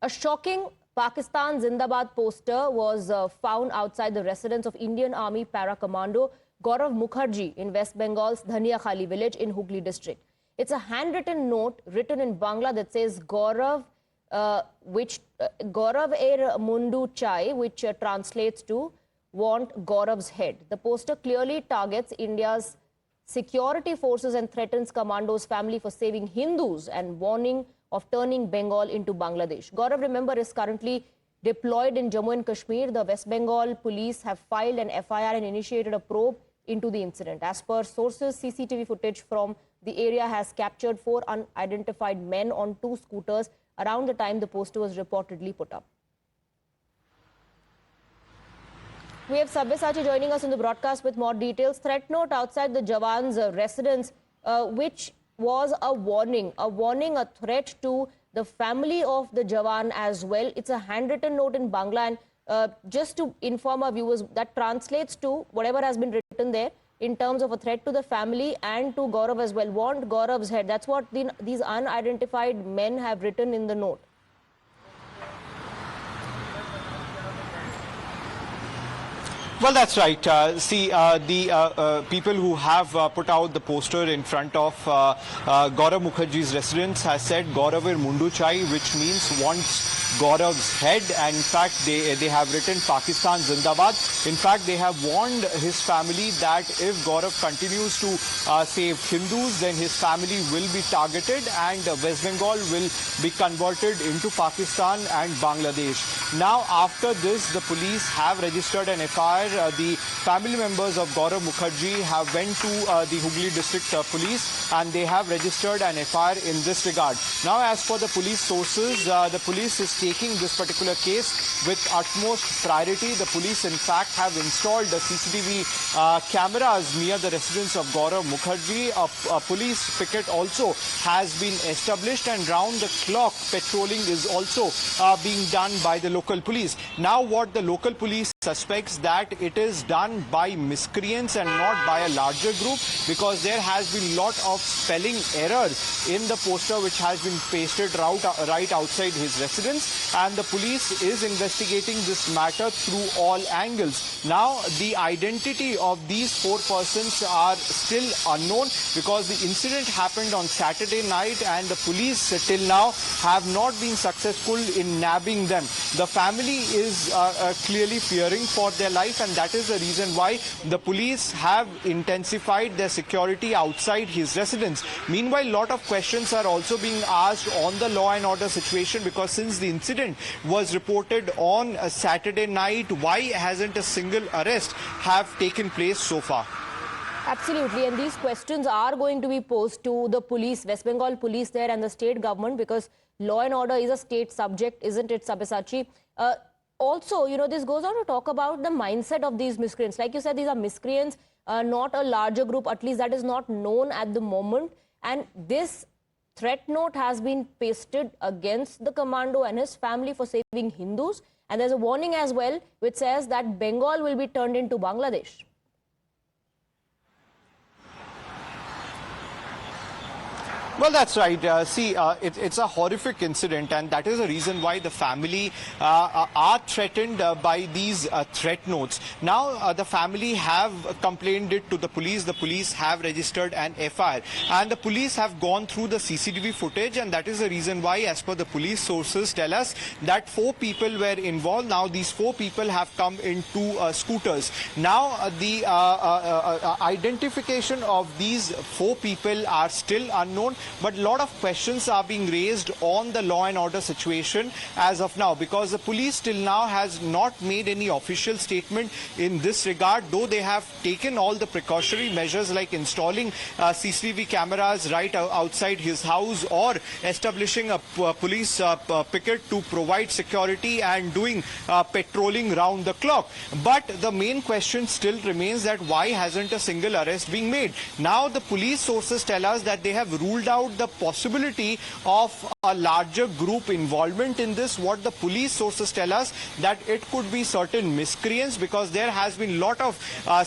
A shocking Pakistan Zindabad poster was found outside the residence of Indian Army Para-Commando Gaurav Mukherjee in West Bengal's Dhania Khali village in Hooghly district. It's a handwritten note written in Bangla that says Gaurav, Gaurav er Mundu Chai, which translates to want Gaurav's head. The poster clearly targets India's security forces and threatens Commando's family for saving Hindus and warning of turning Bengal into Bangladesh. Gaurav, remember, is currently deployed in Jammu and Kashmir. The West Bengal police have filed an FIR and initiated a probe into the incident. As per sources, CCTV footage from the area has captured 4 unidentified men on 2 scooters around the time the poster was reportedly put up. We have Sabyasachi joining us in the broadcast with more details. Threat note outside the Jawan's residence, which was a warning, a threat to the family of the Jawan as well. It's a handwritten note in Bangla, and just to inform our viewers, that translates to whatever has been written there in terms of a threat to the family and to Gaurav as well. Want Gaurav's head. That's what these unidentified men have written in the note. Well, that's right. The people who have put out the poster in front of Gaurav Mukherjee's residence has said Gaurav er Mundu Chai, which means wants Gaurav's head. And in fact, they have written Pakistan Zindabad. In fact, they have warned his family that if Gaurav continues to save Hindus, then his family will be targeted and West Bengal will be converted into Pakistan and Bangladesh. Now, after this, the police have registered an FIR. The family members of Gaurav Mukherjee have went to the Hooghly district police and they have registered an FIR in this regard. Now, as for the police sources, the police is taking this particular case with utmost priority. The police, in fact, have installed the CCTV cameras near the residence of Gaurav Mukherjee. A police picket also has been established, and round the clock patrolling is also being done by the local police. Now, what the local police suspects that it is done by miscreants and not by a larger group, because there has been lot of spelling errors in the poster which has been pasted right outside his residence, and the police is investigating this matter through all angles. Now, the identity of these 4 persons are still unknown because the incident happened on Saturday night and the police till now have not been successful in nabbing them. The family is clearly fearing for their life, and that is the reason why the police have intensified their security outside his residence. Meanwhile, a lot of questions are also being asked on the law and order situation, because since the incident was reported on a Saturday night, why hasn't a single arrest have taken place so far? Absolutely, and these questions are going to be posed to the police, West Bengal police there, and the state government, because law and order is a state subject, isn't it, Sabyasachi? Also, you know, this goes on to talk about the mindset of these miscreants. Like you said, these are miscreants, not a larger group, at least that is not known at the moment. And this threat note has been pasted against the commando and his family for saving Hindus. And there's a warning as well, which says that Bengal will be turned into Bangladesh. Well, that's right. It's a horrific incident, and that is the reason why the family are threatened by these threat notes. Now, the family have complained it to the police. The police have registered an FIR, and the police have gone through the CCTV footage, and that is the reason why, as per the police sources tell us, that 4 people were involved. Now, these 4 people have come in 2 scooters. Now, the identification of these 4 people are still unknown. But a lot of questions are being raised on the law and order situation as of now, because the police till now has not made any official statement in this regard, though they have taken all the precautionary measures like installing CCTV cameras right outside his house, or establishing a police picket to provide security and doing patrolling round the clock. But the main question still remains that why hasn't a single arrest been made? Now, the police sources tell us that they have ruled out out the possibility of a larger group involvement in this. What the police sources tell us, that it could be certain miscreants, because there has been lot of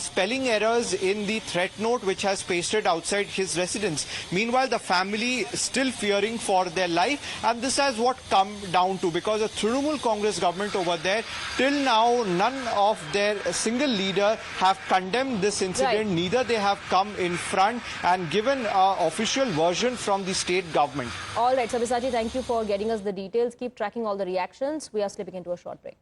spelling errors in the threat note which has pasted outside his residence. Meanwhile, the family still fearing for their life, and this has what come down to, because the Trinamool Congress government over there, till now none of their single leader have condemned this incident. Right. Neither they have come in front and given an official version from the state government. All right, Sabyasachi, thank you for getting us the details. Keep tracking all the reactions. We are slipping into a short break.